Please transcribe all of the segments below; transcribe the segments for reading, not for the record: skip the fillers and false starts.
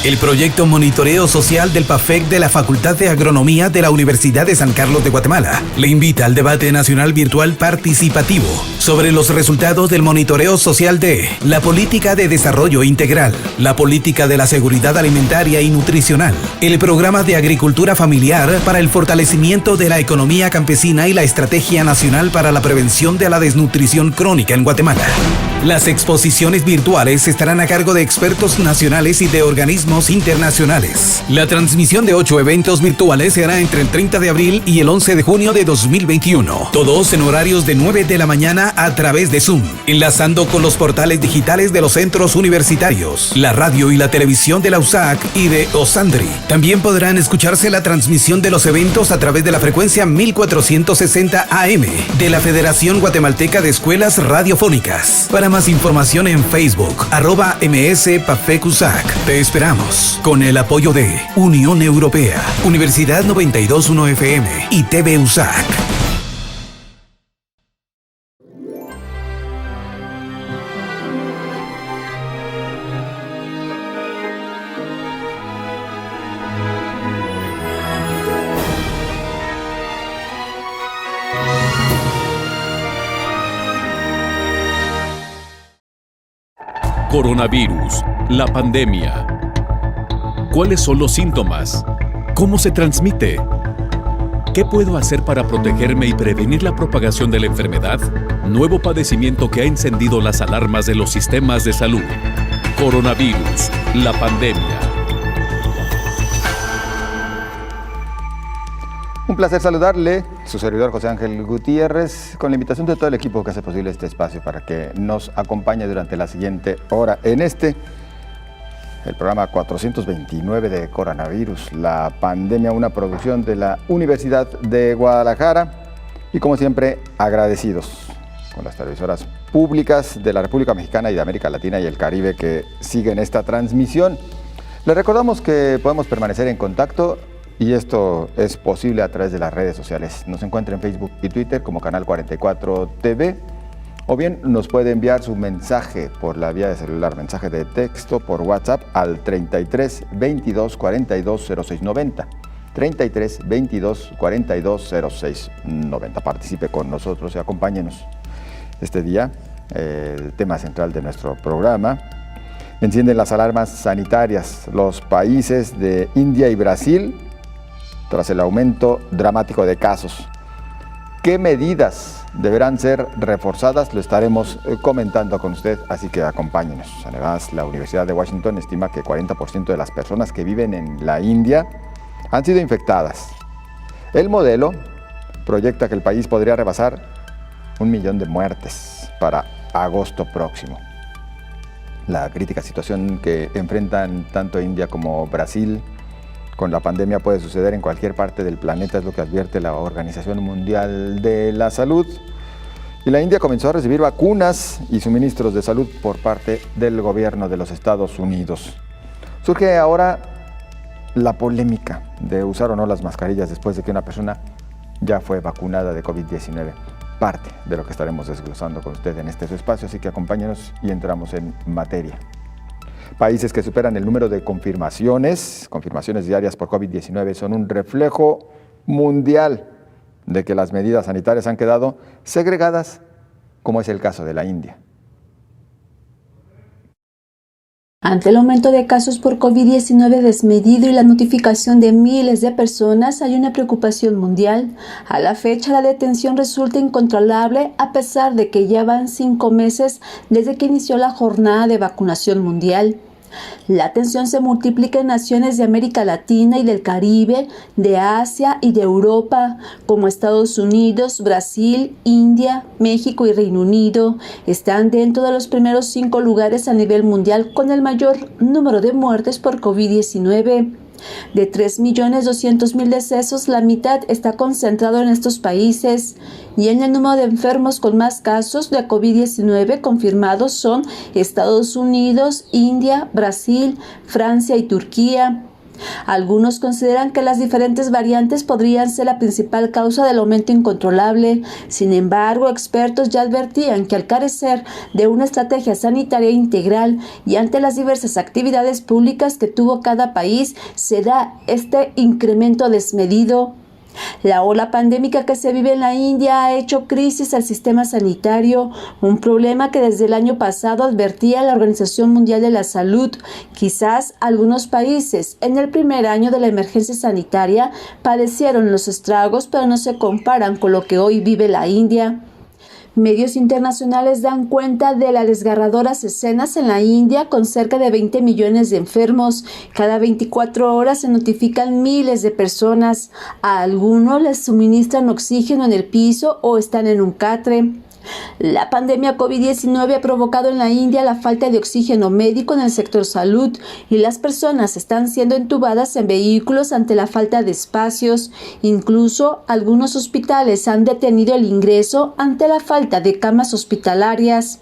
El proyecto Monitoreo Social del PAFEC de la Facultad de Agronomía de la Universidad de San Carlos de Guatemala le invita al debate nacional virtual participativo sobre los resultados del monitoreo social de la política de desarrollo integral, la política de la seguridad alimentaria y nutricional, el programa de agricultura familiar para el fortalecimiento de la economía campesina y la estrategia nacional para la prevención de la desnutrición crónica en Guatemala. Las exposiciones virtuales estarán a cargo de expertos nacionales y de organismos internacionales. La transmisión de 8 eventos virtuales se hará entre el 30 de abril y el 11 de junio de 2021. Todos en horarios de 9 de la mañana a través de Zoom, enlazando con los portales digitales de los centros universitarios, la radio y la televisión de la USAC y de OSANDRI. También podrán escucharse la transmisión de los eventos a través de la frecuencia 1460 AM de la Federación Guatemalteca de Escuelas Radiofónicas. Para más información en Facebook, @MSPAFECUSAC. Te esperamos con el apoyo de Unión Europea, Universidad 921 FM y TV USAC. Coronavirus, la pandemia. ¿Cuáles son los síntomas? ¿Cómo se transmite? ¿Qué puedo hacer para protegerme y prevenir la propagación de la enfermedad? Nuevo padecimiento que ha encendido las alarmas de los sistemas de salud. Coronavirus, la pandemia. Un placer saludarle, su servidor José Ángel Gutiérrez, con la invitación de todo el equipo que hace posible este espacio para que nos acompañe durante la siguiente hora en el programa 429 de Coronavirus, la pandemia, una producción de la Universidad de Guadalajara y como siempre agradecidos con las televisoras públicas de la República Mexicana y de América Latina y el Caribe que siguen esta transmisión. Les recordamos que podemos permanecer en contacto y esto es posible a través de las redes sociales. Nos encuentra en Facebook y Twitter como Canal 44 TV, o bien nos puede enviar su mensaje por la vía de celular, mensaje de texto por WhatsApp al 33 22 42 06 90. 33 22 42 06 90. Participe con nosotros y acompáñenos este día. El tema central de nuestro programa: encienden las alarmas sanitarias los países de India y Brasil tras el aumento dramático de casos. ¿Qué medidas deberán ser reforzadas? Lo estaremos comentando con usted, así que acompáñenos. Además, la Universidad de Washington estima que 40% de las personas que viven en la India han sido infectadas. El modelo proyecta que el país podría rebasar 1 millón de muertes para agosto próximo. La crítica situación que enfrentan tanto India como Brasil con la pandemia puede suceder en cualquier parte del planeta, es lo que advierte la Organización Mundial de la Salud. Y la India comenzó a recibir vacunas y suministros de salud por parte del gobierno de los Estados Unidos. Surge ahora la polémica de usar o no las mascarillas después de que una persona ya fue vacunada de COVID-19. Parte de lo que estaremos desglosando con usted en este su espacio, así que acompáñenos y entramos en materia. Países que superan el número de confirmaciones diarias por COVID-19 son un reflejo mundial de que las medidas sanitarias han quedado segregadas, como es el caso de la India. Ante el aumento de casos por COVID-19 desmedido y la notificación de miles de personas, hay una preocupación mundial. A la fecha, la detención resulta incontrolable a pesar de que ya van 5 meses desde que inició la jornada de vacunación mundial. La tensión se multiplica en naciones de América Latina y del Caribe, de Asia y de Europa, como Estados Unidos, Brasil, India, México y Reino Unido. Están dentro de los primeros 5 lugares a nivel mundial con el mayor número de muertes por COVID-19. De 3.200.000 decesos, la mitad está concentrado en estos países, y en el número de enfermos con más casos de COVID-19 confirmados son Estados Unidos, India, Brasil, Francia y Turquía. Algunos consideran que las diferentes variantes podrían ser la principal causa del aumento incontrolable. Sin embargo, expertos ya advertían que al carecer de una estrategia sanitaria integral y ante las diversas actividades públicas que tuvo cada país, se da este incremento desmedido. La ola pandémica que se vive en la India ha hecho crisis al sistema sanitario, un problema que desde el año pasado advertía la Organización Mundial de la Salud. Quizás algunos países en el primer año de la emergencia sanitaria padecieron los estragos, pero no se comparan con lo que hoy vive la India. Medios internacionales dan cuenta de las desgarradoras escenas en la India con cerca de 20 millones de enfermos. Cada 24 horas se notifican miles de personas. A algunos les suministran oxígeno en el piso o están en un catre. La pandemia COVID-19 ha provocado en la India la falta de oxígeno médico en el sector salud y las personas están siendo entubadas en vehículos ante la falta de espacios. Incluso algunos hospitales han detenido el ingreso ante la falta de camas hospitalarias.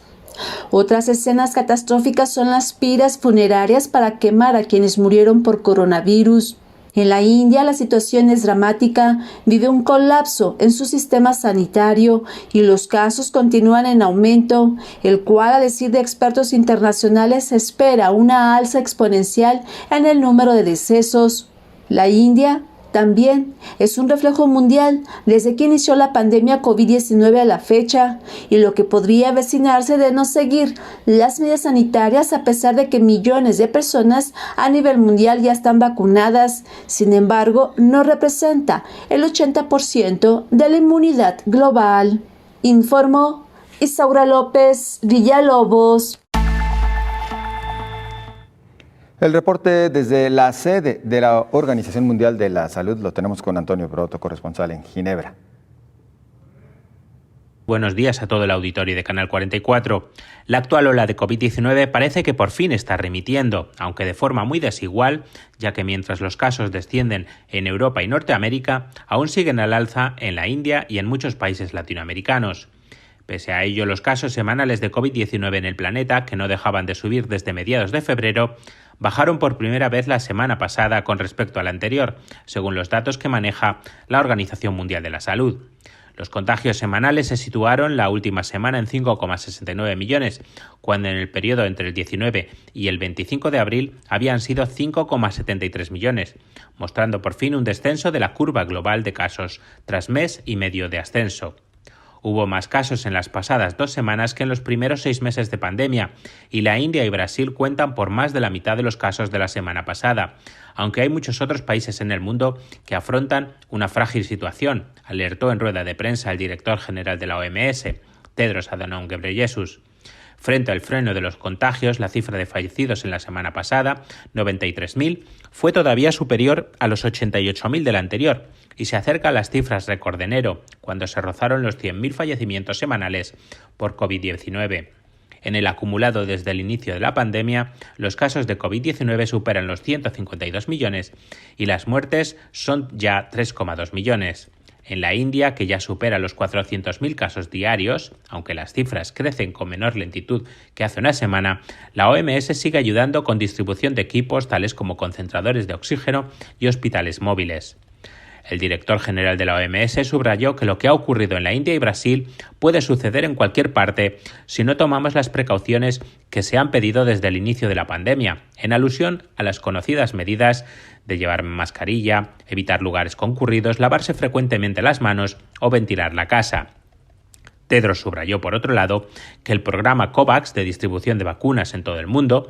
Otras escenas catastróficas son las piras funerarias para quemar a quienes murieron por coronavirus. En la India la situación es dramática, vive un colapso en su sistema sanitario y los casos continúan en aumento, el cual, a decir de expertos internacionales, espera una alza exponencial en el número de decesos. La India también es un reflejo mundial desde que inició la pandemia COVID-19 a la fecha y lo que podría avecinarse de no seguir las medidas sanitarias a pesar de que millones de personas a nivel mundial ya están vacunadas. Sin embargo, no representa el 80% de la inmunidad global. Informó Isaura López Villalobos. El reporte desde la sede de la Organización Mundial de la Salud lo tenemos con Antonio Broto, corresponsal en Ginebra. Buenos días a todo el auditorio de Canal 44. La actual ola de COVID-19 parece que por fin está remitiendo, aunque de forma muy desigual, ya que mientras los casos descienden en Europa y Norteamérica, aún siguen al alza en la India y en muchos países latinoamericanos. Pese a ello, los casos semanales de COVID-19 en el planeta, que no dejaban de subir desde mediados de febrero, bajaron por primera vez la semana pasada con respecto al anterior, según los datos que maneja la Organización Mundial de la Salud. Los contagios semanales se situaron la última semana en 5,69 millones, cuando en el periodo entre el 19 y el 25 de abril habían sido 5,73 millones, mostrando por fin un descenso de la curva global de casos tras mes y medio de ascenso. Hubo más casos en las pasadas 2 semanas que en los primeros 6 meses de pandemia, y la India y Brasil cuentan por más de la mitad de los casos de la semana pasada, aunque hay muchos otros países en el mundo que afrontan una frágil situación, alertó en rueda de prensa el director general de la OMS, Tedros Adhanom Ghebreyesus. Frente al freno de los contagios, la cifra de fallecidos en la semana pasada, 93.000, fue todavía superior a los 88.000 del anterior y se acerca a las cifras récord de enero, cuando se rozaron los 100.000 fallecimientos semanales por COVID-19. En el acumulado desde el inicio de la pandemia, los casos de COVID-19 superan los 152 millones y las muertes son ya 3,2 millones. En la India, que ya supera los 400.000 casos diarios, aunque las cifras crecen con menor lentitud que hace una semana, la OMS sigue ayudando con distribución de equipos tales como concentradores de oxígeno y hospitales móviles. El director general de la OMS subrayó que lo que ha ocurrido en la India y Brasil puede suceder en cualquier parte si no tomamos las precauciones que se han pedido desde el inicio de la pandemia, en alusión a las conocidas medidas de llevar mascarilla, evitar lugares concurridos, lavarse frecuentemente las manos o ventilar la casa. Tedros subrayó, por otro lado, que el programa COVAX de distribución de vacunas en todo el mundo,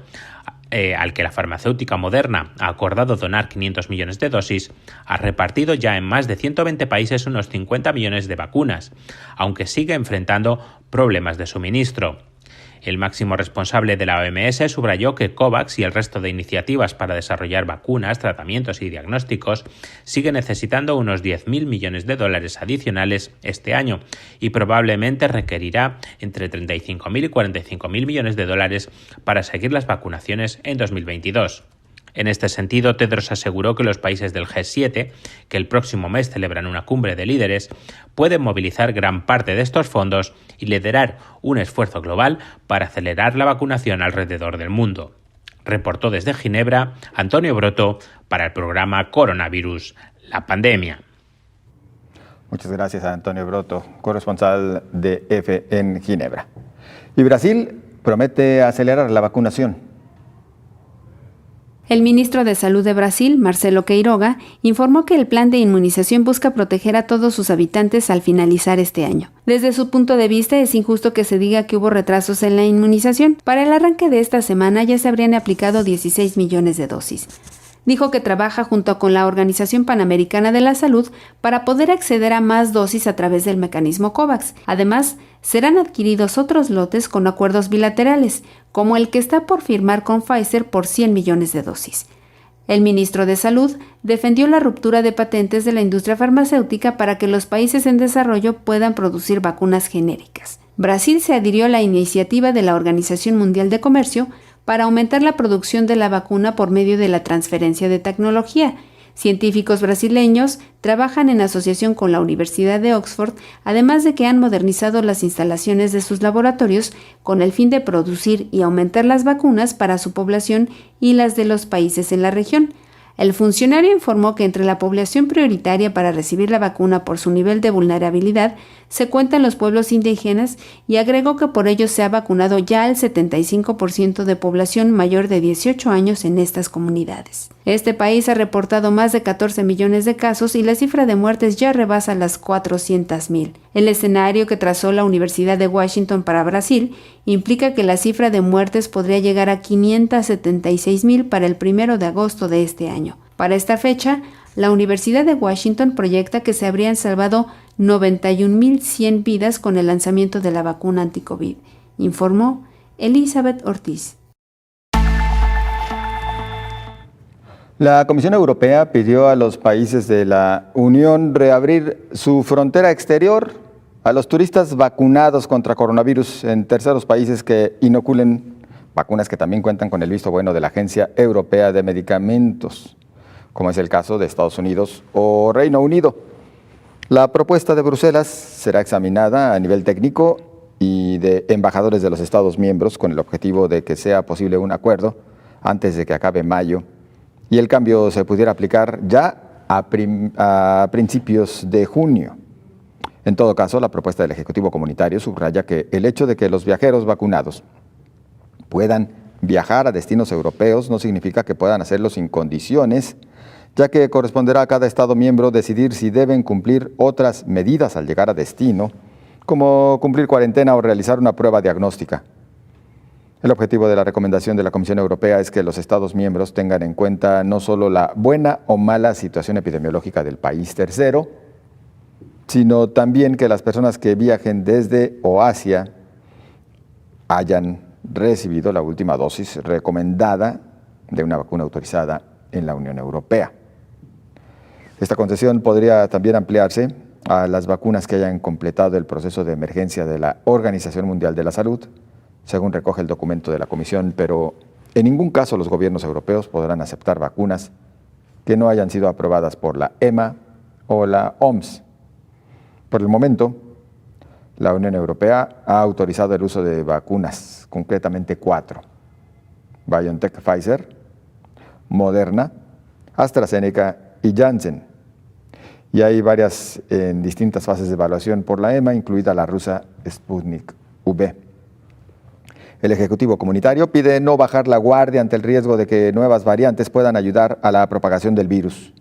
al que la farmacéutica Moderna ha acordado donar 500 millones de dosis, ha repartido ya en más de 120 países unos 50 millones de vacunas, aunque sigue enfrentando problemas de suministro. El máximo responsable de la OMS subrayó que COVAX y el resto de iniciativas para desarrollar vacunas, tratamientos y diagnósticos sigue necesitando unos 10.000 millones de dólares adicionales este año y probablemente requerirá entre 35.000 y 45.000 millones de dólares para seguir las vacunaciones en 2022. En este sentido, Tedros aseguró que los países del G7, que el próximo mes celebran una cumbre de líderes, pueden movilizar gran parte de estos fondos y liderar un esfuerzo global para acelerar la vacunación alrededor del mundo. reportó desde Ginebra Antonio Broto para el programa Coronavirus, la pandemia. Muchas gracias a Antonio Broto, corresponsal de EFE en Ginebra. Y Brasil promete acelerar la vacunación. El ministro de Salud de Brasil, Marcelo Queiroga, informó que el plan de inmunización busca proteger a todos sus habitantes al finalizar este año. Desde su punto de vista, es injusto que se diga que hubo retrasos en la inmunización. Para el arranque de esta semana ya se habrían aplicado 16 millones de dosis. Dijo que trabaja junto con la Organización Panamericana de la Salud para poder acceder a más dosis a través del mecanismo COVAX. Además, serán adquiridos otros lotes con acuerdos bilaterales, como el que está por firmar con Pfizer por 100 millones de dosis. El ministro de Salud defendió la ruptura de patentes de la industria farmacéutica para que los países en desarrollo puedan producir vacunas genéricas. Brasil se adhirió a la iniciativa de la Organización Mundial de Comercio para aumentar la producción de la vacuna por medio de la transferencia de tecnología. Científicos brasileños trabajan en asociación con la Universidad de Oxford, además de que han modernizado las instalaciones de sus laboratorios con el fin de producir y aumentar las vacunas para su población y las de los países en la región. El funcionario informó que entre la población prioritaria para recibir la vacuna por su nivel de vulnerabilidad se cuentan los pueblos indígenas y agregó que por ello se ha vacunado ya al 75% de población mayor de 18 años en estas comunidades. Este país ha reportado más de 14 millones de casos y la cifra de muertes ya rebasa las 400,000. El escenario que trazó la Universidad de Washington para Brasil implica que la cifra de muertes podría llegar a 576,000 para el 1 de agosto de este año. Para esta fecha, la Universidad de Washington proyecta que se habrían salvado 91,100 vidas con el lanzamiento de la vacuna anti-COVID, informó Elizabeth Ortiz. La Comisión Europea pidió a los países de la Unión reabrir su frontera exterior a los turistas vacunados contra coronavirus en terceros países que inoculen vacunas que también cuentan con el visto bueno de la Agencia Europea de Medicamentos, como es el caso de Estados Unidos o Reino Unido. La propuesta de Bruselas será examinada a nivel técnico y de embajadores de los Estados miembros con el objetivo de que sea posible un acuerdo antes de que acabe mayo y el cambio se pudiera aplicar ya a principios de junio. En todo caso, la propuesta del Ejecutivo Comunitario subraya que el hecho de que los viajeros vacunados puedan viajar a destinos europeos no significa que puedan hacerlo sin condiciones, ya que corresponderá a cada Estado miembro decidir si deben cumplir otras medidas al llegar a destino, como cumplir cuarentena o realizar una prueba diagnóstica. El objetivo de la recomendación de la Comisión Europea es que los Estados miembros tengan en cuenta no solo la buena o mala situación epidemiológica del país tercero, sino también que las personas que viajen desde o hacia hayan recibido la última dosis recomendada de una vacuna autorizada en la Unión Europea. Esta concesión podría también ampliarse a las vacunas que hayan completado el proceso de emergencia de la Organización Mundial de la Salud, según recoge el documento de la Comisión, pero en ningún caso los gobiernos europeos podrán aceptar vacunas que no hayan sido aprobadas por la EMA o la OMS. Por el momento, la Unión Europea ha autorizado el uso de vacunas, concretamente 4: BioNTech Pfizer, Moderna, AstraZeneca y Janssen. Y hay varias en distintas fases de evaluación por la EMA, incluida la rusa Sputnik V. El Ejecutivo Comunitario pide no bajar la guardia ante el riesgo de que nuevas variantes puedan ayudar a la propagación del virus.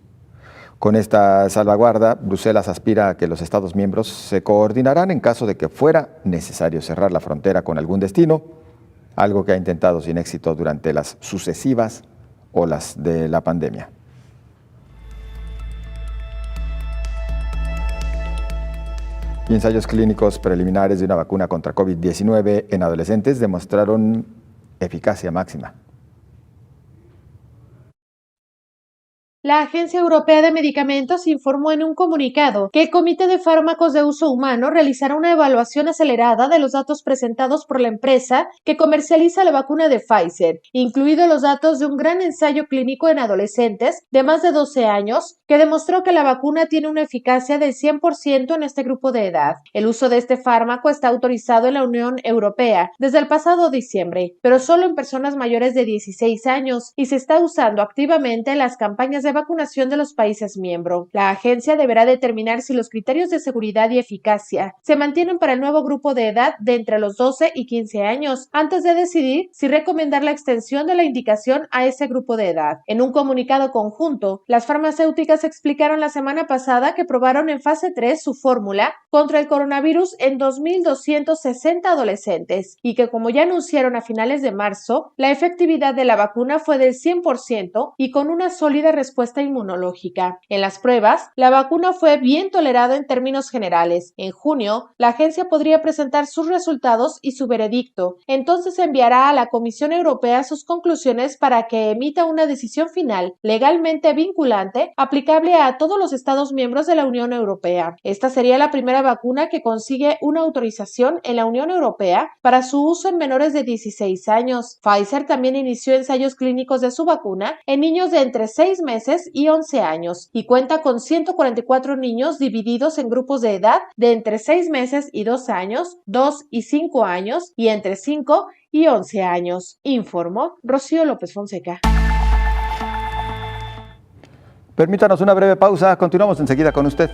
Con esta salvaguarda, Bruselas aspira a que los Estados miembros se coordinarán en caso de que fuera necesario cerrar la frontera con algún destino, algo que ha intentado sin éxito durante las sucesivas olas de la pandemia. Y ensayos clínicos preliminares de una vacuna contra COVID-19 en adolescentes demostraron eficacia máxima. La Agencia Europea de Medicamentos informó en un comunicado que el Comité de Fármacos de Uso Humano realizará una evaluación acelerada de los datos presentados por la empresa que comercializa la vacuna de Pfizer, incluidos los datos de un gran ensayo clínico en adolescentes de más de 12 años que demostró que la vacuna tiene una eficacia del 100% en este grupo de edad. El uso de este fármaco está autorizado en la Unión Europea desde el pasado diciembre, pero solo en personas mayores de 16 años y se está usando activamente en las campañas de vacunación de los países miembros. La agencia deberá determinar si los criterios de seguridad y eficacia se mantienen para el nuevo grupo de edad de entre los 12 y 15 años antes de decidir si recomendar la extensión de la indicación a ese grupo de edad. En un comunicado conjunto, las farmacéuticas explicaron la semana pasada que probaron en fase 3 su fórmula contra el coronavirus en 2.260 adolescentes y que, como ya anunciaron a finales de marzo, la efectividad de la vacuna fue del 100% y con una sólida respuesta inmunológica. En las pruebas, la vacuna fue bien tolerada en términos generales. En junio, la agencia podría presentar sus resultados y su veredicto. Entonces enviará a la Comisión Europea sus conclusiones para que emita una decisión final legalmente vinculante aplicable a todos los Estados miembros de la Unión Europea. Esta sería la primera vacuna que consigue una autorización en la Unión Europea para su uso en menores de 16 años. Pfizer también inició ensayos clínicos de su vacuna en niños de entre 6 meses y 11 años y cuenta con 144 niños divididos en grupos de edad de entre 6 meses y 2 años, 2 y 5 años y entre 5 y 11 años, informó Rocío López Fonseca. Permítanos una breve pausa, continuamos enseguida con usted.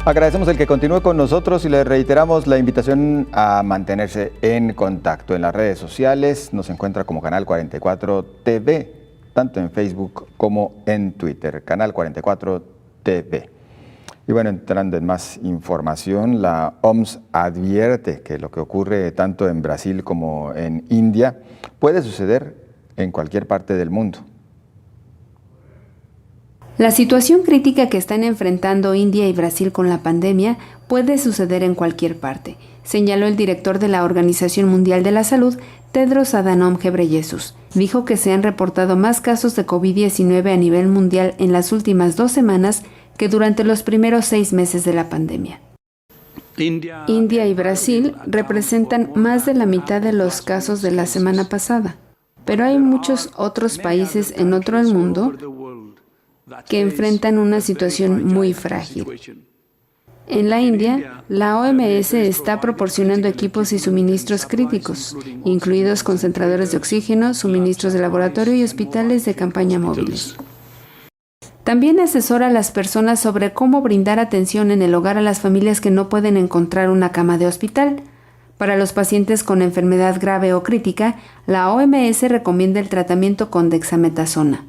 Agradecemos el que continúe con nosotros y le reiteramos la invitación a mantenerse en contacto. En las redes sociales nos encuentra como Canal 44 TV, tanto en Facebook como en Twitter, Canal 44 TV. Y bueno, entrando en más información, la OMS advierte que lo que ocurre tanto en Brasil como en India puede suceder en cualquier parte del mundo. La situación crítica que están enfrentando India y Brasil con la pandemia puede suceder en cualquier parte, señaló el director de la Organización Mundial de la Salud, Tedros Adhanom Ghebreyesus. Dijo que se han reportado más casos de COVID-19 a nivel mundial en las últimas 2 semanas que durante los primeros 6 meses de la pandemia. India y Brasil representan más de la mitad de los casos de la semana pasada, pero hay muchos otros países en otro el mundo que enfrentan una situación muy frágil. En la India, la OMS está proporcionando equipos y suministros críticos, incluidos concentradores de oxígeno, suministros de laboratorio y hospitales de campaña móviles. También asesora a las personas sobre cómo brindar atención en el hogar a las familias que no pueden encontrar una cama de hospital. Para los pacientes con enfermedad grave o crítica, la OMS recomienda el tratamiento con dexametasona.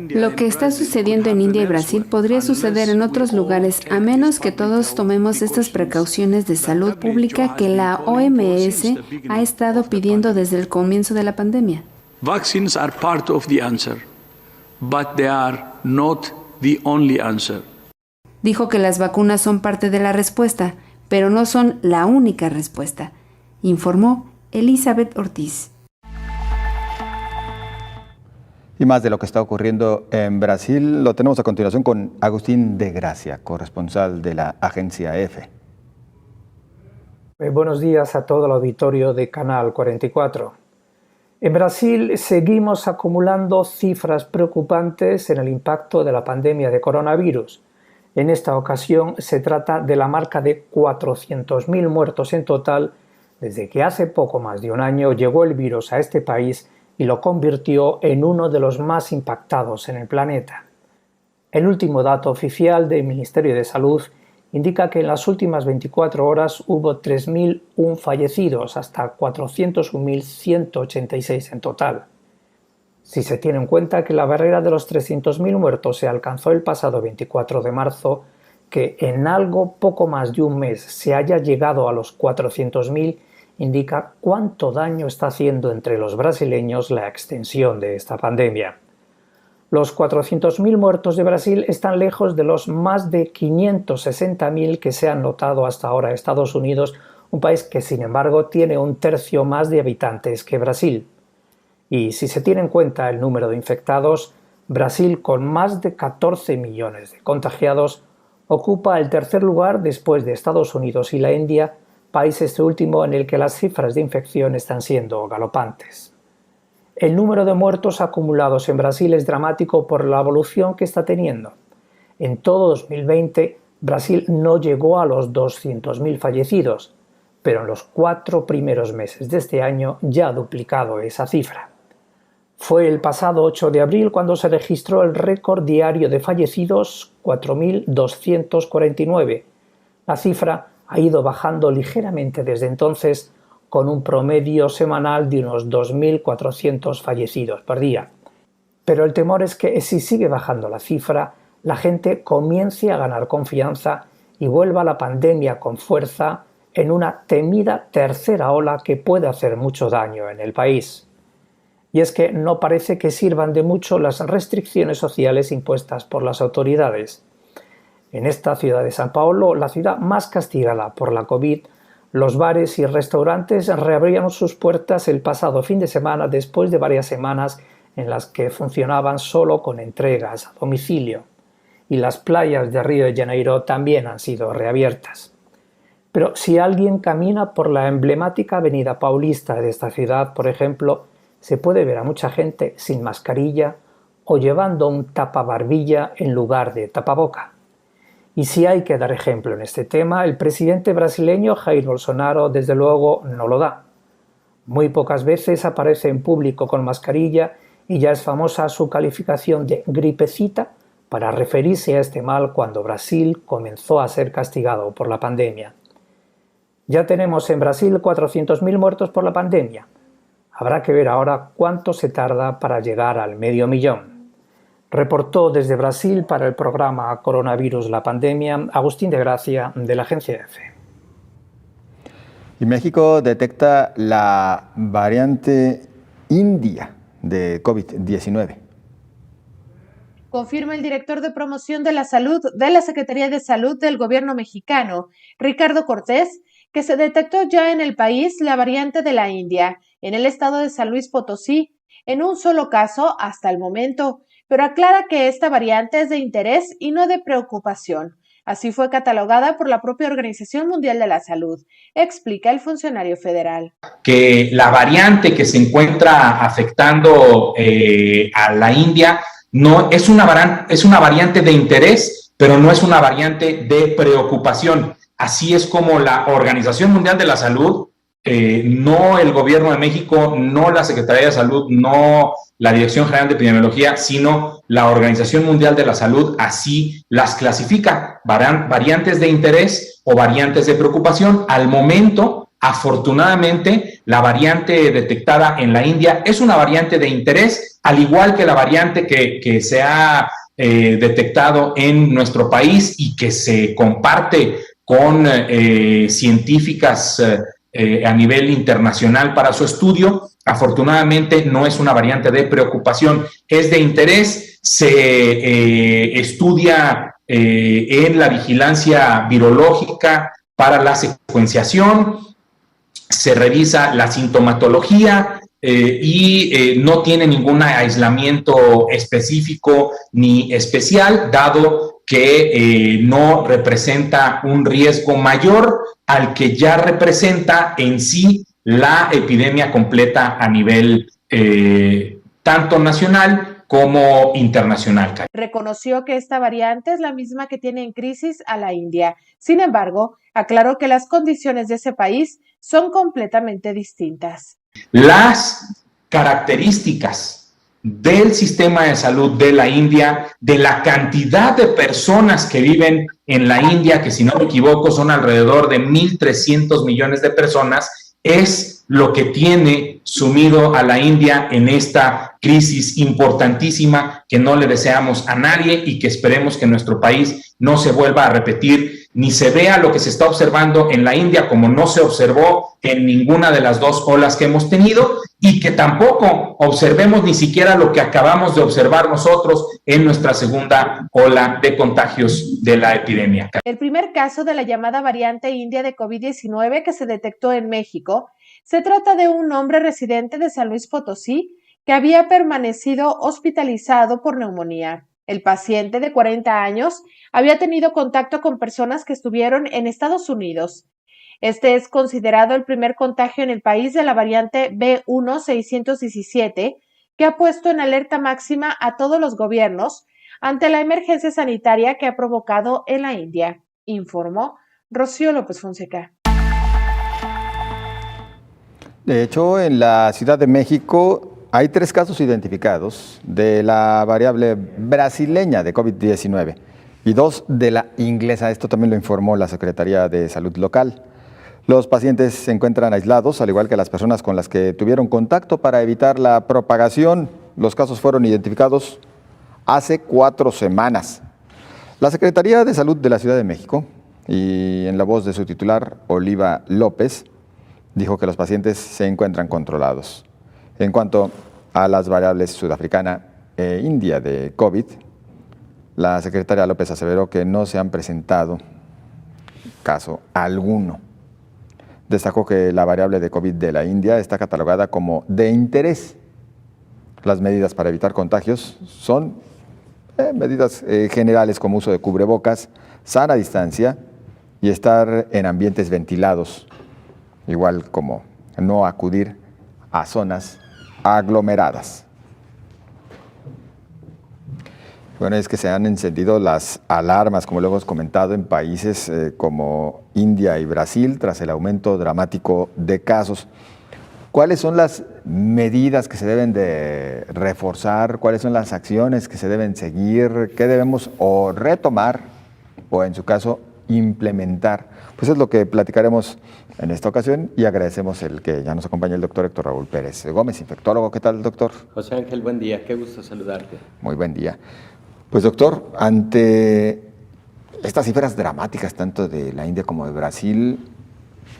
Lo que está sucediendo en India y Brasil podría suceder en otros lugares a menos que todos tomemos estas precauciones de salud pública que la OMS ha estado pidiendo desde el comienzo de la pandemia. Vaccines are part of the answer, but they are not the only answer. Dijo que las vacunas son parte de la respuesta, pero no son la única respuesta, informó Elizabeth Ortiz. Y más de lo que está ocurriendo en Brasil lo tenemos a continuación con Agustín de Gracia, corresponsal de la agencia EFE. Buenos días a todo el auditorio de Canal 44. En Brasil seguimos acumulando cifras preocupantes en el impacto de la pandemia de coronavirus. En esta ocasión se trata de la marca de 400.000 muertos en total desde que hace poco más de un año llegó el virus a este país y lo convirtió en uno de los más impactados en el planeta. El último dato oficial del Ministerio de Salud indica que en las últimas 24 horas hubo 3.001 fallecidos, hasta 401.186 en total. Si se tiene en cuenta que la barrera de los 300.000 muertos se alcanzó el pasado 24 de marzo, que en algo poco más de un mes se haya llegado a los 400.000 indica cuánto daño está haciendo entre los brasileños la extensión de esta pandemia. Los 400.000 muertos de Brasil están lejos de los más de 560.000 que se han notado hasta ahora en Estados Unidos, un país que sin embargo tiene un tercio más de habitantes que Brasil. Y si se tiene en cuenta el número de infectados, Brasil, con más de 14 millones de contagiados, ocupa el tercer lugar después de Estados Unidos y la India, país este último en el que las cifras de infección están siendo galopantes. El número de muertos acumulados en Brasil es dramático por la evolución que está teniendo. En todo 2020, Brasil no llegó a los 200.000 fallecidos, pero en los 4 primeros meses de este año ya ha duplicado esa cifra. Fue el pasado 8 de abril cuando se registró el récord diario de fallecidos, 4.249. La cifra ha ido bajando ligeramente desde entonces, con un promedio semanal de unos 2.400 fallecidos por día. Pero el temor es que si sigue bajando la cifra, la gente comience a ganar confianza y vuelva la pandemia con fuerza en una temida tercera ola que puede hacer mucho daño en el país. Y es que no parece que sirvan de mucho las restricciones sociales impuestas por las autoridades. En esta ciudad de São Paulo, la ciudad más castigada por la COVID, los bares y restaurantes reabrieron sus puertas el pasado fin de semana después de varias semanas en las que funcionaban solo con entregas a domicilio. Y las playas de Río de Janeiro también han sido reabiertas. Pero si alguien camina por la emblemática avenida Paulista de esta ciudad, por ejemplo, se puede ver a mucha gente sin mascarilla o llevando un tapabarbilla en lugar de tapaboca. Y si hay que dar ejemplo en este tema, el presidente brasileño Jair Bolsonaro desde luego no lo da. Muy pocas veces aparece en público con mascarilla y ya es famosa su calificación de gripecita para referirse a este mal cuando Brasil comenzó a ser castigado por la pandemia. Ya tenemos en Brasil 400.000 muertos por la pandemia. Habrá que ver ahora cuánto se tarda para llegar al 500.000. Reportó desde Brasil para el programa Coronavirus la Pandemia Agustín de Gracia de la agencia EFE. Y México detecta la variante india de COVID-19. Confirma el director de promoción de la salud de la Secretaría de Salud del gobierno mexicano, Ricardo Cortés, que se detectó ya en el país la variante de la India, en el estado de San Luis Potosí, en un solo caso hasta el momento, pero aclara que esta variante es de interés y no de preocupación. Así fue catalogada por la propia Organización Mundial de la Salud, explica el funcionario federal. Que la variante que se encuentra afectando a la India no es una variante de interés, pero no es una variante de preocupación. Así es como la Organización Mundial de la Salud, no el Gobierno de México, no la Secretaría de Salud, no la Dirección General de Epidemiología, sino la Organización Mundial de la Salud, así las clasifica, variantes de interés o variantes de preocupación. Al momento, afortunadamente, la variante detectada en la India es una variante de interés, al igual que la variante que se ha detectado en nuestro país y que se comparte con científicas a nivel internacional para su estudio. Afortunadamente no es una variante de preocupación, es de interés, se estudia en la vigilancia virológica para la secuenciación, se revisa la sintomatología y no tiene ningún aislamiento específico ni especial, dado que no representa un riesgo mayor al que ya representa en sí la epidemia completa a nivel tanto nacional como internacional. Reconoció que esta variante es la misma que tiene en crisis a la India. Sin embargo, aclaró que las condiciones de ese país son completamente distintas. Las características del sistema de salud de la India, de la cantidad de personas que viven en la India, que si no me equivoco son alrededor de 1.300 millones de personas, es lo que tiene sumido a la India en esta crisis importantísima que no le deseamos a nadie y que esperemos que nuestro país no se vuelva a repetir, ni se vea lo que se está observando en la India como no se observó en ninguna de las dos olas que hemos tenido, y que tampoco observemos ni siquiera lo que acabamos de observar nosotros en nuestra segunda ola de contagios de la epidemia. El primer caso de la llamada variante india de COVID-19 que se detectó en México se trata de un hombre residente de San Luis Potosí que había permanecido hospitalizado por neumonía. El paciente de 40 años había tenido contacto con personas que estuvieron en Estados Unidos. Este es considerado el primer contagio en el país de la variante B1617, que ha puesto en alerta máxima a todos los gobiernos ante la emergencia sanitaria que ha provocado en la India, informó Rocío López Fonseca. De hecho, en la Ciudad de México hay 3 casos identificados de la variable brasileña de COVID-19 y 2 de la inglesa. Esto también lo informó la Secretaría de Salud local. Los pacientes se encuentran aislados, al igual que las personas con las que tuvieron contacto para evitar la propagación. Los casos fueron identificados hace 4 semanas. La Secretaría de Salud de la Ciudad de México, y en la voz de su titular, Oliva López, dijo que los pacientes se encuentran controlados. En cuanto a las variables sudafricana e india de COVID, la secretaria López aseveró que no se han presentado caso alguno. Destacó que la variable de COVID de la India está catalogada como de interés. Las medidas para evitar contagios son medidas generales como uso de cubrebocas, sana distancia y estar en ambientes ventilados, igual como no acudir a zonas aglomeradas. Bueno, es que se han encendido las alarmas, como lo hemos comentado, en países como India y Brasil tras el aumento dramático de casos. ¿Cuáles son las medidas que se deben de reforzar? ¿Cuáles son las acciones que se deben seguir? ¿Qué debemos o retomar o, en su caso, implementar? Pues es lo que platicaremos en esta ocasión y agradecemos el que ya nos acompañe el doctor Héctor Raúl Pérez Gómez, infectólogo. ¿Qué tal, doctor? José Ángel, buen día. Qué gusto saludarte. Muy buen día. Pues, doctor, ante estas cifras dramáticas tanto de la India como de Brasil,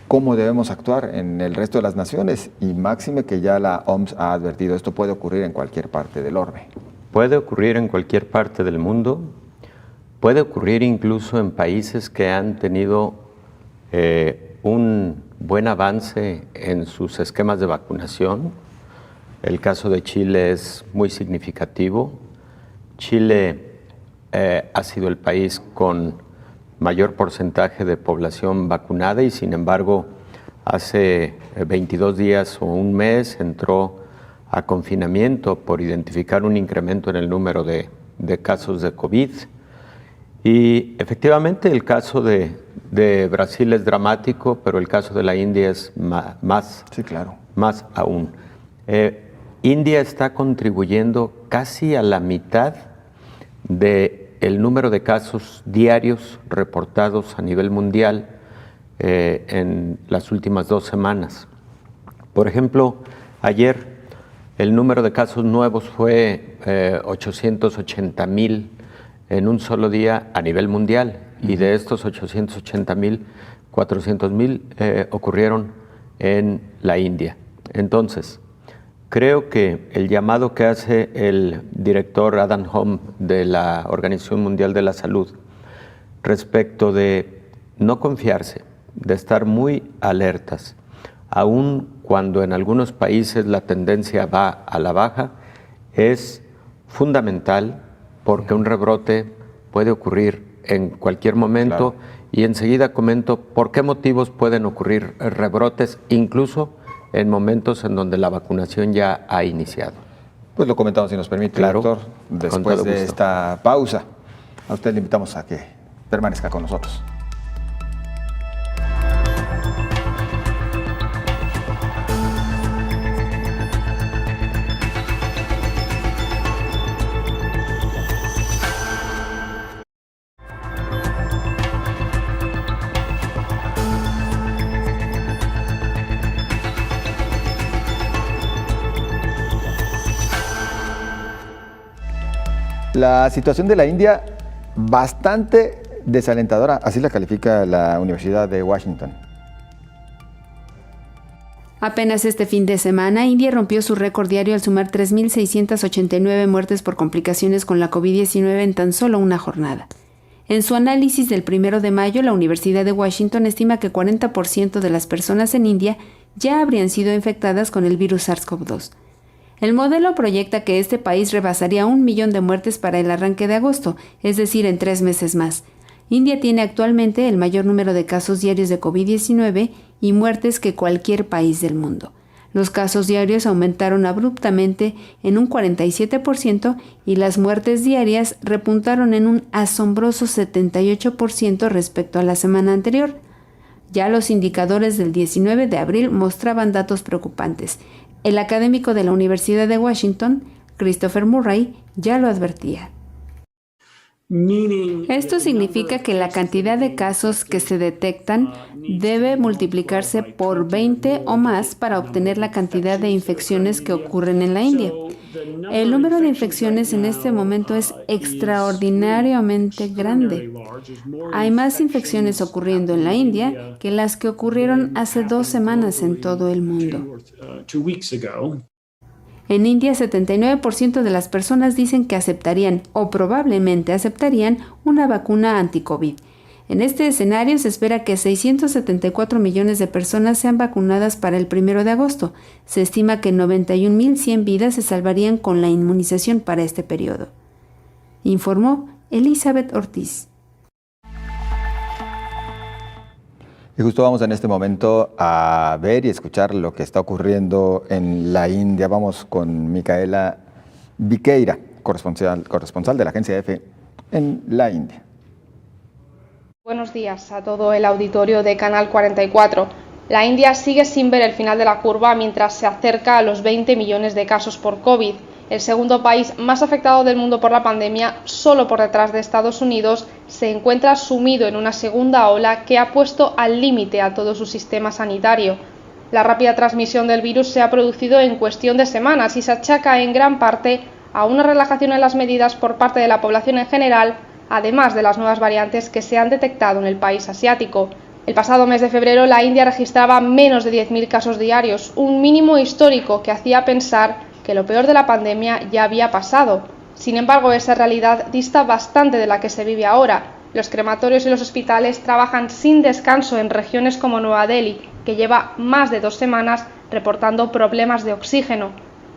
¿cómo debemos actuar en el resto de las naciones? Y máxime que ya la OMS ha advertido, esto puede ocurrir en cualquier parte del orbe. Puede ocurrir en cualquier parte del mundo, puede ocurrir incluso en países que han tenido un buen avance en sus esquemas de vacunación. El caso de Chile es muy significativo. Chile ha sido el país con mayor porcentaje de población vacunada y, sin embargo, hace 22 días o un mes entró a confinamiento por identificar un incremento en el número de casos de COVID. Y efectivamente el caso de Brasil es dramático, pero el caso de la India es más, sí, claro, más aún. India está contribuyendo casi a la mitad del número de casos diarios reportados a nivel mundial en las últimas 2 semanas. Por ejemplo, ayer el número de casos nuevos fue 880,000 en un solo día a nivel mundial, y de estos 880,000, 400,000 ocurrieron en la India. Entonces, creo que el llamado que hace el director Adam Hom de la Organización Mundial de la Salud respecto de no confiarse, de estar muy alertas, aun cuando en algunos países la tendencia va a la baja, es fundamental, porque un rebrote puede ocurrir en cualquier momento. Claro. Y enseguida comento por qué motivos pueden ocurrir rebrotes, incluso en momentos en donde la vacunación ya ha iniciado. Pues lo comentamos, si nos permite, claro, doctor, después de esta pausa. A usted le invitamos a que permanezca con nosotros. La situación de la India bastante desalentadora, así la califica la Universidad de Washington. Apenas este fin de semana, India rompió su récord diario al sumar 3.689 muertes por complicaciones con la COVID-19 en tan solo una jornada. En su análisis del 1 de mayo, la Universidad de Washington estima que 40% de las personas en India ya habrían sido infectadas con el virus SARS-CoV-2. El modelo proyecta que este país rebasaría 1 millón de muertes para el arranque de agosto, es decir, en 3 meses más. India tiene actualmente el mayor número de casos diarios de COVID-19 y muertes que cualquier país del mundo. Los casos diarios aumentaron abruptamente en un 47% y las muertes diarias repuntaron en un asombroso 78% respecto a la semana anterior. Ya los indicadores del 19 de abril mostraban datos preocupantes. El académico de la Universidad de Washington, Christopher Murray, ya lo advertía. Esto significa que la cantidad de casos que se detectan debe multiplicarse por 20 o más para obtener la cantidad de infecciones que ocurren en la India. El número de infecciones en este momento es extraordinariamente grande. Hay más infecciones ocurriendo en la India que las que ocurrieron hace 2 semanas en todo el mundo. En India, 79% de las personas dicen que aceptarían o probablemente aceptarían una vacuna anti-COVID. En este escenario se espera que 674 millones de personas sean vacunadas para el 1 de agosto. Se estima que 91.100 vidas se salvarían con la inmunización para este periodo. Informó Elizabeth Ortiz. Y justo vamos en este momento a ver y escuchar lo que está ocurriendo en la India. Vamos con Micaela Viqueira, corresponsal de la agencia EFE en la India. Buenos días a todo el auditorio de Canal 44. La India sigue sin ver el final de la curva mientras se acerca a los 20 millones de casos por COVID. El segundo país más afectado del mundo por la pandemia, solo por detrás de Estados Unidos, se encuentra sumido en una segunda ola que ha puesto al límite a todo su sistema sanitario. La rápida transmisión del virus se ha producido en cuestión de semanas y se achaca en gran parte a una relajación en las medidas por parte de la población en general, además de las nuevas variantes que se han detectado en el país asiático. El pasado mes de febrero la India registraba menos de 10.000 casos diarios, un mínimo histórico que hacía pensar que lo peor de la pandemia ya había pasado. Sin embargo, esa realidad dista bastante de la que se vive ahora. Los crematorios y los hospitales trabajan sin descanso en regiones como Nueva Delhi, que lleva más de 2 semanas reportando problemas de oxígeno.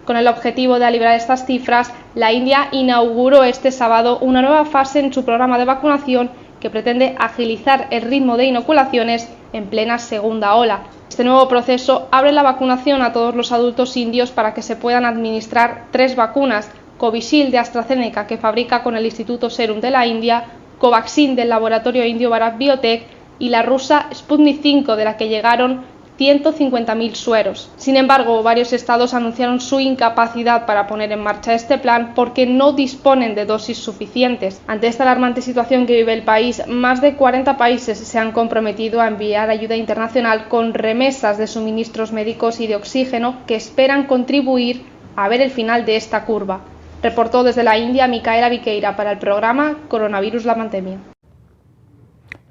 Con el objetivo de aliviar estas cifras, la India inauguró este sábado una nueva fase en su programa de vacunación que pretende agilizar el ritmo de inoculaciones en plena segunda ola. Este nuevo proceso abre la vacunación a todos los adultos indios para que se puedan administrar 3 vacunas: Covishield de AstraZeneca, que fabrica con el Instituto Serum de la India, Covaxin del laboratorio indio Bharat Biotech y la rusa Sputnik 5, de la que llegaron 150.000 sueros. Sin embargo, varios estados anunciaron su incapacidad para poner en marcha este plan porque no disponen de dosis suficientes. Ante esta alarmante situación que vive el país, más de 40 países se han comprometido a enviar ayuda internacional con remesas de suministros médicos y de oxígeno que esperan contribuir a ver el final de esta curva. Reportó desde la India Micaela Viqueira para el programa Coronavirus la Pandemia.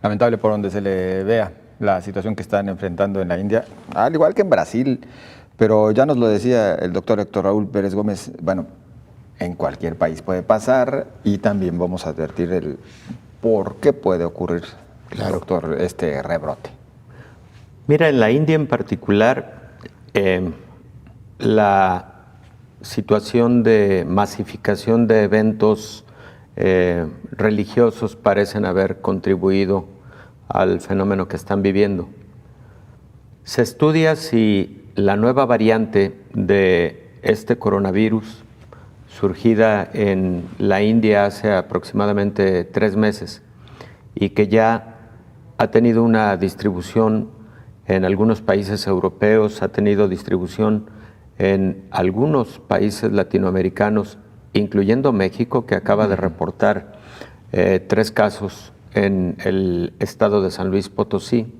Lamentable por donde se le vea la situación que están enfrentando en la India, al igual que en Brasil, pero ya nos lo decía el doctor Héctor Raúl Pérez Gómez, bueno, en cualquier país puede pasar y también vamos a advertir el por qué puede ocurrir, claro, doctor, este rebrote. Mira, en la India en particular, la situación de masificación de eventos religiosos parecen haber contribuido al fenómeno que están viviendo. Se estudia si la nueva variante de este coronavirus, surgida en la India hace aproximadamente 3 meses y que ya ha tenido una distribución en algunos países europeos, ha tenido distribución en algunos países latinoamericanos, incluyendo México, que acaba de reportar 3 casos en el estado de San Luis Potosí,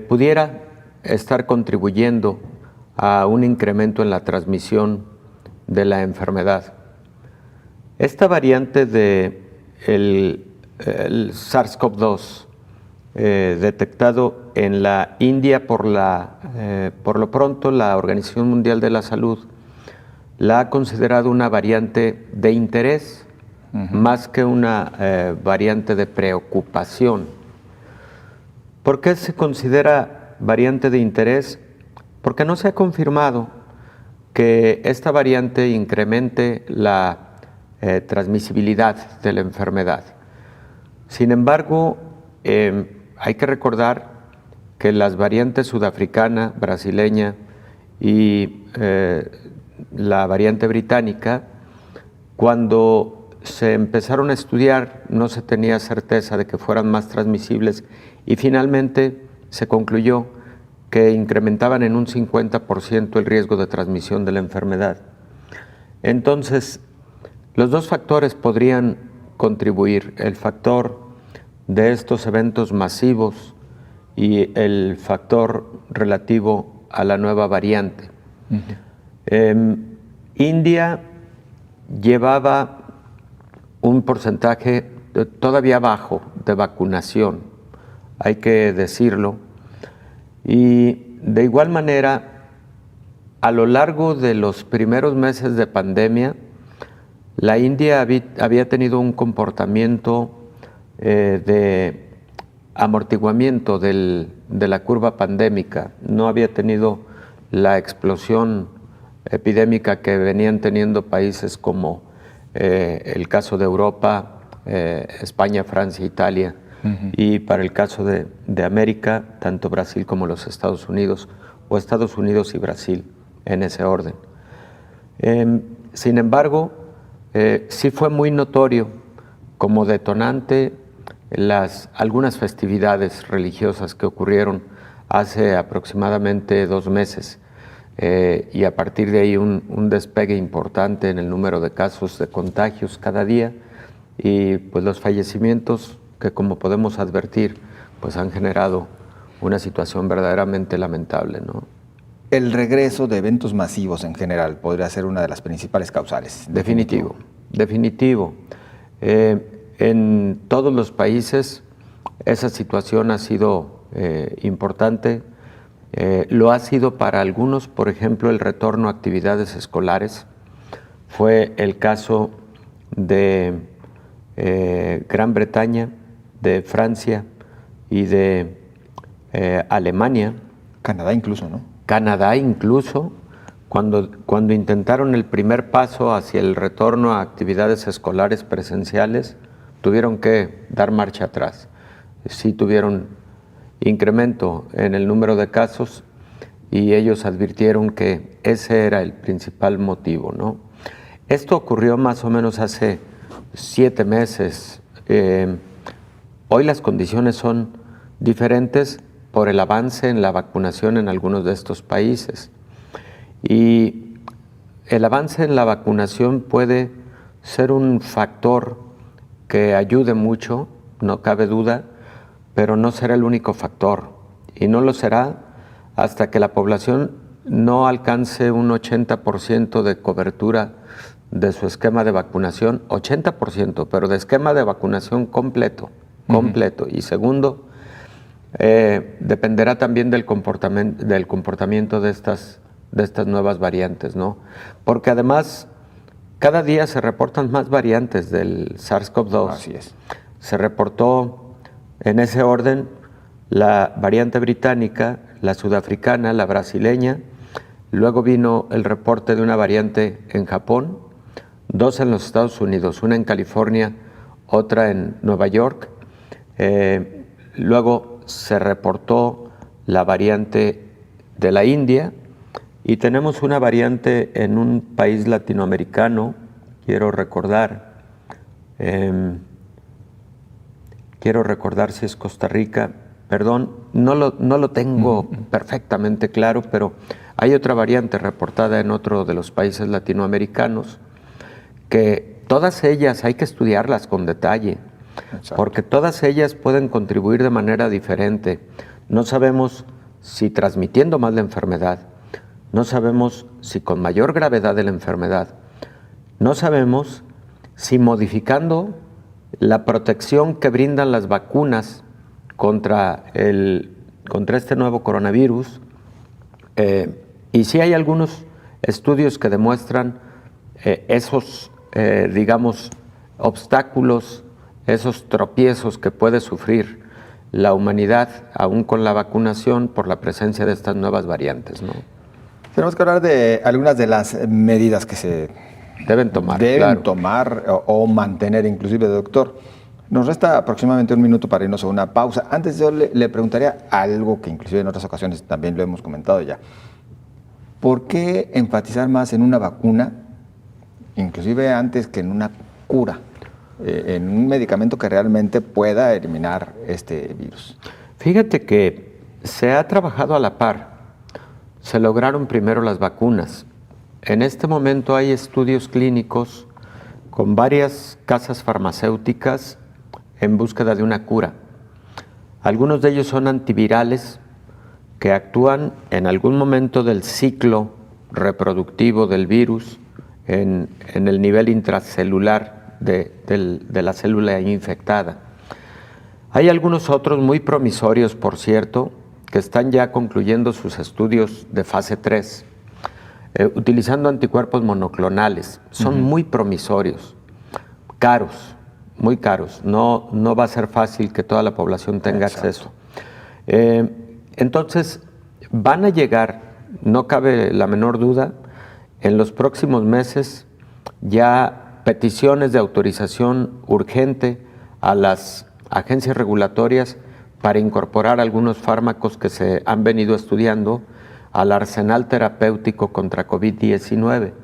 pudiera estar contribuyendo a un incremento en la transmisión de la enfermedad. Esta variante de el SARS-CoV-2 detectado en la India por lo pronto la Organización Mundial de la Salud la ha considerado una variante de interés más que una variante de preocupación. ¿Por qué se considera variante de interés? Porque no se ha confirmado que esta variante incremente la transmisibilidad de la enfermedad. Sin embargo, hay que recordar que las variantes sudafricana, brasileña y la variante británica, cuando se empezaron a estudiar no se tenía certeza de que fueran más transmisibles y finalmente se concluyó que incrementaban en un 50% el riesgo de transmisión de la enfermedad. Entonces, los dos factores podrían contribuir, el factor de estos eventos masivos y el factor relativo a la nueva variante. India llevaba un porcentaje todavía bajo de vacunación, hay que decirlo, y de igual manera, a lo largo de los primeros meses de pandemia, la India había tenido un comportamiento de amortiguamiento de la curva pandémica, no había tenido la explosión epidémica que venían teniendo países como el caso de Europa, España, Francia, Italia, y para el caso de América, tanto Brasil como los Estados Unidos, o Estados Unidos y Brasil, en ese orden. Sin embargo, sí fue muy notorio como detonante algunas festividades religiosas que ocurrieron hace aproximadamente 2 meses, y a partir de ahí un despegue importante en el número de casos de contagios cada día y pues los fallecimientos que, como podemos advertir, pues han generado una situación verdaderamente lamentable, ¿no? El regreso de eventos masivos en general podría ser una de las principales causales. Definitivo. En todos los países esa situación ha sido importante. Lo ha sido para algunos, por ejemplo, el retorno a actividades escolares. Fue el caso de Gran Bretaña, de Francia y de Alemania. Canadá incluso, ¿no? Canadá incluso, cuando intentaron el primer paso hacia el retorno a actividades escolares presenciales, tuvieron que dar marcha atrás. Sí tuvieron incremento en el número de casos y ellos advirtieron que ese era el principal motivo, ¿no? Esto ocurrió más o menos hace 7 meses. Hoy las condiciones son diferentes por el avance en la vacunación en algunos de estos países. Y el avance en la vacunación puede ser un factor que ayude mucho, no cabe duda, pero no será el único factor. Y no lo será hasta que la población no alcance un 80% de cobertura de su esquema de vacunación, 80%, pero de esquema de vacunación completo. Y segundo, dependerá también del comportamiento de estas nuevas variantes, ¿no? Porque además, cada día se reportan más variantes del SARS-CoV-2. Así es. Se reportó en ese orden la variante británica, la sudafricana, la brasileña, luego vino el reporte de una variante en Japón, 2 en los Estados Unidos, una en California, otra en Nueva York. Luego se reportó la variante de la India y tenemos una variante en un país latinoamericano, quiero recordar si es Costa Rica, perdón, no lo tengo perfectamente claro, pero hay otra variante reportada en otro de los países latinoamericanos, que todas ellas hay que estudiarlas con detalle. Exacto. Porque todas ellas pueden contribuir de manera diferente. No sabemos si transmitiendo más la enfermedad, no sabemos si con mayor gravedad de la enfermedad, no sabemos si modificando la protección que brindan las vacunas contra este nuevo coronavirus, y sí hay algunos estudios que demuestran esos, digamos, obstáculos, esos tropiezos que puede sufrir la humanidad aún con la vacunación por la presencia de estas nuevas variantes, ¿no? Tenemos que hablar de algunas de las medidas que se deben tomar o mantener, inclusive, doctor. Nos resta aproximadamente un minuto para irnos a una pausa. Antes yo le preguntaría algo que inclusive en otras ocasiones también lo hemos comentado ya. ¿Por qué enfatizar más en una vacuna, inclusive antes que en una cura, en un medicamento que realmente pueda eliminar este virus? Fíjate que se ha trabajado a la par. Se lograron primero las vacunas. En este momento hay estudios clínicos con varias casas farmacéuticas en búsqueda de una cura. Algunos de ellos son antivirales que actúan en algún momento del ciclo reproductivo del virus en el nivel intracelular de la célula infectada. Hay algunos otros muy promisorios, por cierto, que están ya concluyendo sus estudios de fase 3, utilizando anticuerpos monoclonales. Son muy promisorios, caros, muy caros. No va a ser fácil que toda la población tenga acceso. Entonces, van a llegar, no cabe la menor duda, en los próximos meses ya peticiones de autorización urgente a las agencias regulatorias para incorporar algunos fármacos que se han venido estudiando al arsenal terapéutico contra COVID-19.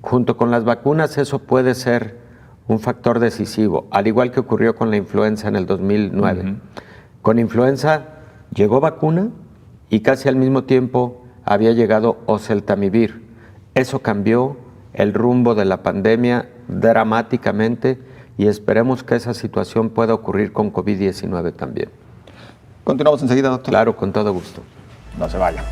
Junto con las vacunas, eso puede ser un factor decisivo, al igual que ocurrió con la influenza en el 2009. Con influenza llegó vacuna y casi al mismo tiempo había llegado oseltamivir. Eso cambió el rumbo de la pandemia dramáticamente y esperemos que esa situación pueda ocurrir con COVID-19 también. Continuamos enseguida, doctor. Claro, con todo gusto. No se vaya.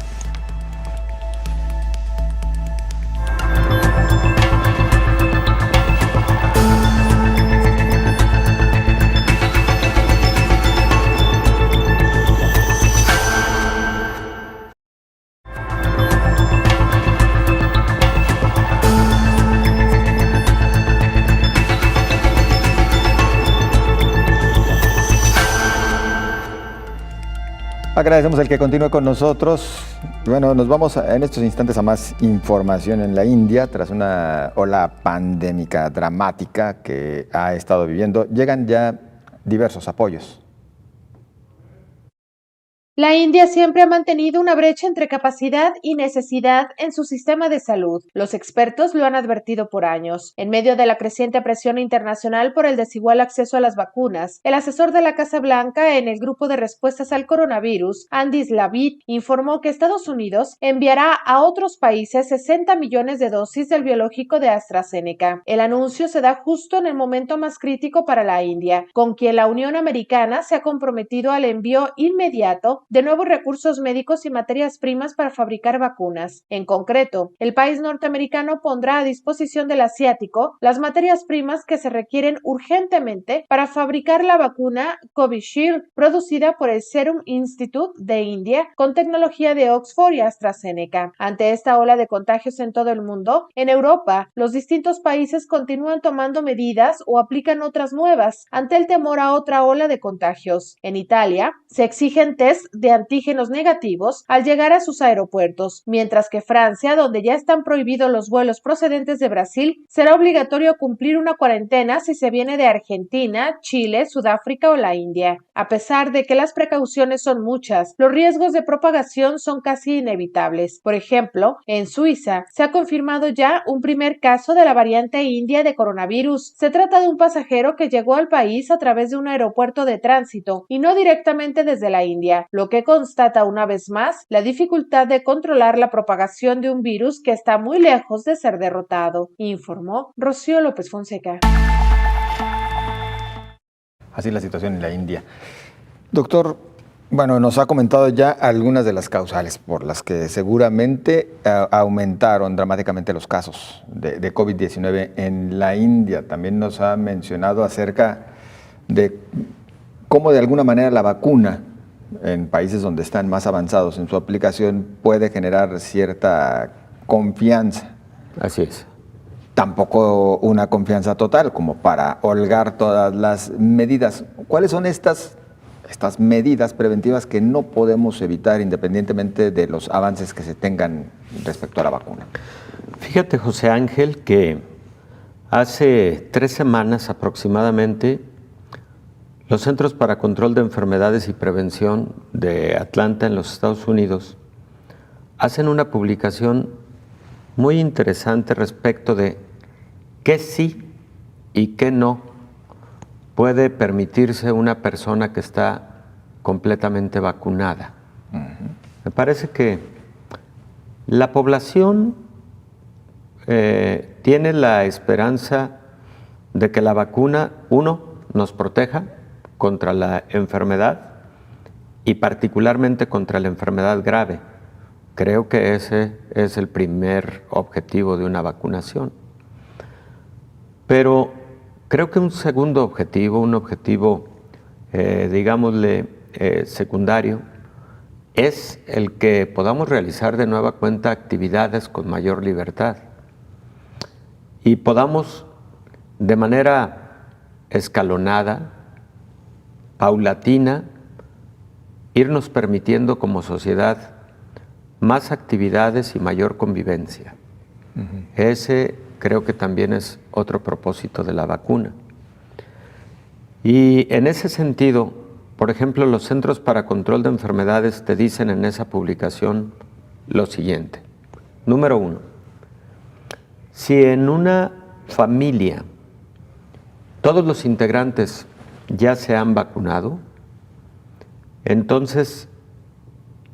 Agradecemos el que continúe con nosotros. Bueno, nos vamos en estos instantes a más información en la India. Tras una ola pandémica dramática que ha estado viviendo, llegan ya diversos apoyos. La India siempre ha mantenido una brecha entre capacidad y necesidad en su sistema de salud. Los expertos lo han advertido por años. En medio de la creciente presión internacional por el desigual acceso a las vacunas, el asesor de la Casa Blanca en el Grupo de Respuestas al Coronavirus, Andy Slavitt, informó que Estados Unidos enviará a otros países 60 millones de dosis del biológico de AstraZeneca. El anuncio se da justo en el momento más crítico para la India, con quien la Unión Americana se ha comprometido al envío inmediato de nuevos recursos médicos y materias primas para fabricar vacunas. En concreto, el país norteamericano pondrá a disposición del asiático las materias primas que se requieren urgentemente para fabricar la vacuna Covishield, producida por el Serum Institute de India con tecnología de Oxford y AstraZeneca. Ante esta ola de contagios en todo el mundo, en Europa, los distintos países continúan tomando medidas o aplican otras nuevas ante el temor a otra ola de contagios. En Italia, se exigen test de antígenos negativos al llegar a sus aeropuertos, mientras que Francia, donde ya están prohibidos los vuelos procedentes de Brasil, será obligatorio cumplir una cuarentena si se viene de Argentina, Chile, Sudáfrica o la India. A pesar de que las precauciones son muchas, los riesgos de propagación son casi inevitables. Por ejemplo, en Suiza se ha confirmado ya un primer caso de la variante india de coronavirus. Se trata de un pasajero que llegó al país a través de un aeropuerto de tránsito y no directamente desde la India, lo que constata una vez más la dificultad de controlar la propagación de un virus que está muy lejos de ser derrotado, informó Rocío López Fonseca. Así es la situación en la India. Doctor, Bueno, nos ha comentado ya algunas de las causales por las que seguramente aumentaron dramáticamente los casos de COVID-19 en la India. También nos ha mencionado acerca de cómo de alguna manera la vacuna en países donde están más avanzados en su aplicación puede generar cierta confianza. Así es. Tampoco una confianza total como para holgar todas las medidas. ¿Cuáles son estas medidas preventivas que no podemos evitar independientemente de los avances que se tengan respecto a la vacuna? Fíjate, José Ángel, que hace 3 semanas aproximadamente los Centros para Control de Enfermedades y Prevención de Atlanta, en los Estados Unidos, hacen una publicación muy interesante respecto de qué sí y qué no puede permitirse una persona que está completamente vacunada. Me parece que la población tiene la esperanza de que la vacuna, uno, nos proteja contra la enfermedad y particularmente contra la enfermedad grave. Creo que ese es el primer objetivo de una vacunación. Pero creo que un segundo objetivo, un objetivo, digámosle, secundario, es el que podamos realizar de nueva cuenta actividades con mayor libertad y podamos de manera escalonada, paulatina, irnos permitiendo como sociedad más actividades y mayor convivencia. Ese creo que también es otro propósito de la vacuna. Y en ese sentido, por ejemplo, los Centros para Control de Enfermedades te dicen en esa publicación lo siguiente. Número 1, si en una familia todos los integrantes ya se han vacunado, entonces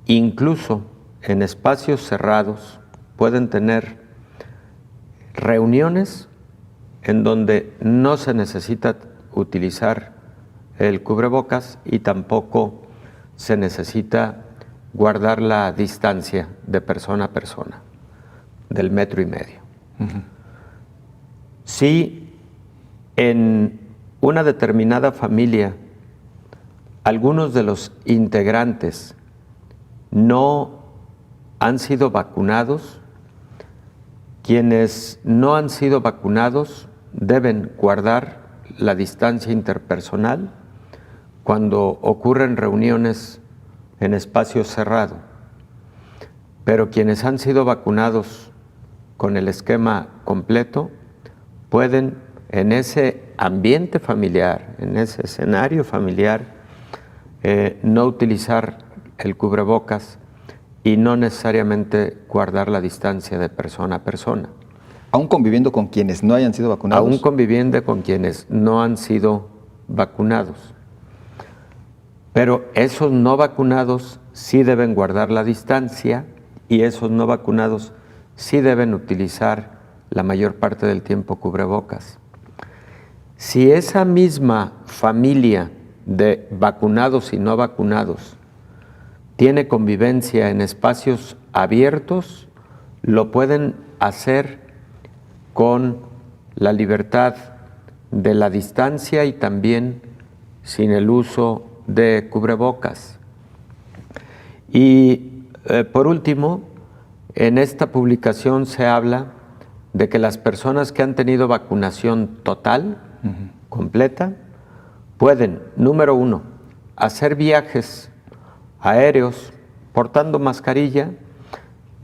incluso en espacios cerrados pueden tener reuniones en donde no se necesita utilizar el cubrebocas y tampoco se necesita guardar la distancia de persona a persona, del 1,5 metros. Si en una determinada familia algunos de los integrantes no han sido vacunados, quienes no han sido vacunados deben guardar la distancia interpersonal cuando ocurren reuniones en espacio cerrado. Pero quienes han sido vacunados con el esquema completo pueden, en ese ambiente familiar, en ese escenario familiar, no utilizar el cubrebocas y no necesariamente guardar la distancia de persona a persona. ¿Aún conviviendo con quienes no hayan sido vacunados? Aún conviviendo con quienes no han sido vacunados. Pero esos no vacunados sí deben guardar la distancia y esos no vacunados sí deben utilizar la mayor parte del tiempo cubrebocas. Si esa misma familia de vacunados y no vacunados tiene convivencia en espacios abiertos, lo pueden hacer con la libertad de la distancia y también sin el uso de cubrebocas. Y por último, en esta publicación se habla de que las personas que han tenido vacunación total, completa, pueden, número 1, hacer viajes aéreos portando mascarilla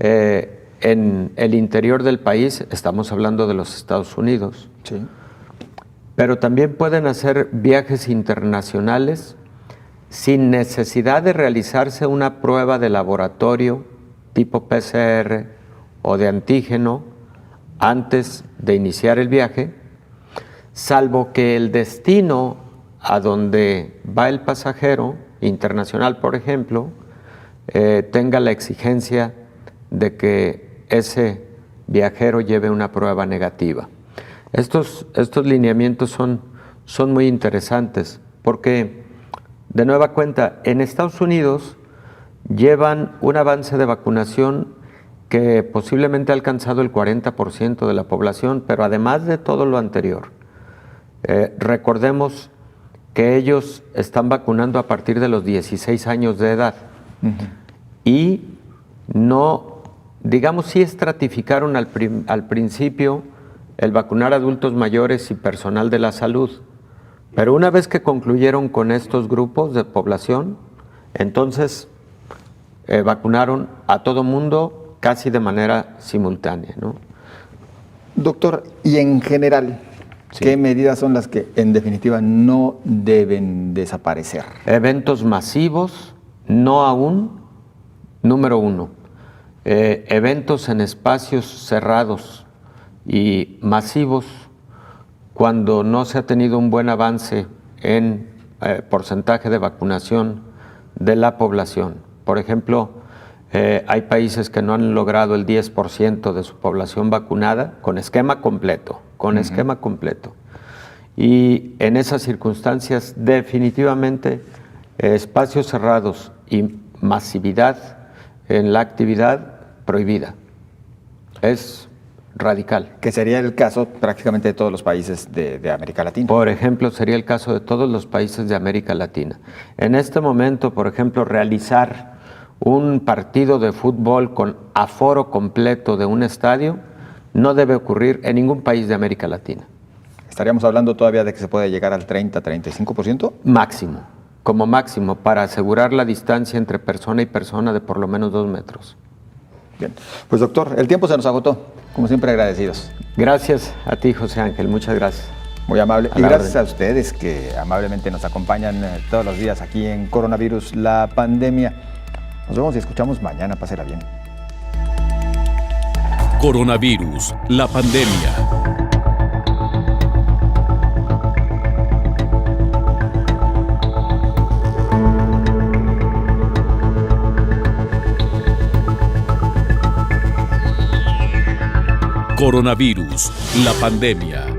en el interior del país, estamos hablando de los Estados Unidos, sí. Pero también pueden hacer viajes internacionales sin necesidad de realizarse una prueba de laboratorio tipo PCR o de antígeno antes de iniciar el viaje, salvo que el destino a donde va el pasajero internacional, por ejemplo, tenga la exigencia de que ese viajero lleve una prueba negativa. Estos lineamientos son muy interesantes porque de nueva cuenta, en Estados Unidos llevan un avance de vacunación que posiblemente ha alcanzado el 40% de la población, pero además de todo lo anterior, recordemos que ellos están vacunando a partir de los 16 años de edad. Y no, digamos, sí estratificaron al principio el vacunar adultos mayores y personal de la salud, pero una vez que concluyeron con estos grupos de población, entonces vacunaron a todo mundo casi de manera simultánea, ¿no? Doctor, y en general, ¿qué medidas son las que en definitiva no deben desaparecer? Eventos masivos, no aún. Número 1, eventos en espacios cerrados y masivos cuando no se ha tenido un buen avance en porcentaje de vacunación de la población. Por ejemplo, hay países que no han logrado el 10% de su población vacunada con esquema completo, esquema completo. Y en esas circunstancias, definitivamente, espacios cerrados y masividad en la actividad prohibida. Es radical. Que sería el caso prácticamente de todos los países de América Latina. Por ejemplo, sería el caso de todos los países de América Latina. En este momento, por ejemplo, realizar un partido de fútbol con aforo completo de un estadio no debe ocurrir en ningún país de América Latina. ¿Estaríamos hablando todavía de que se puede llegar al 30-35%? Máximo. Como máximo, para asegurar la distancia entre persona y persona de por lo menos 2 metros. Bien, pues doctor, el tiempo se nos agotó, como siempre agradecidos. Gracias a ti, José Ángel, muchas gracias. Muy amable, y gracias a ustedes que amablemente nos acompañan todos los días aquí en Coronavirus, la pandemia. Nos vemos y escuchamos mañana, pásela bien. Coronavirus, la pandemia. Coronavirus, la pandemia.